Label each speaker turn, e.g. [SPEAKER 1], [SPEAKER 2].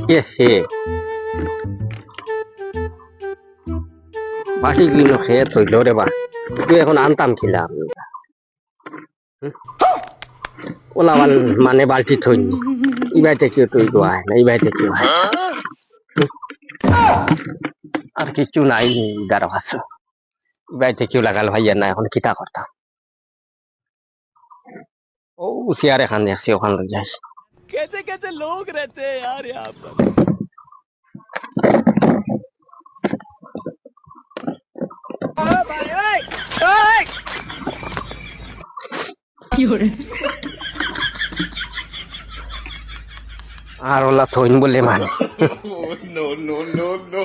[SPEAKER 1] এ হে বাটি গুলো খেয়ে তৈল রে বা তুই এখন আনতাম খিলাম ওলা মানে বালতি থই ইবাইতে কেউ তৈল হয় না ইবাইতে কেউ হয় আর কিছু নাই দাঁড়া ভাসো ইবাইতে কেউ লাগাল ভাইয়া না এখন কিতা করতাম ও চেয়ার এখান দেখছি ওখান যাই
[SPEAKER 2] कैसे कैसे लोग रहते हैं यार यहाँ पर
[SPEAKER 1] আর ওলা থইন বলে মানে
[SPEAKER 2] no no no no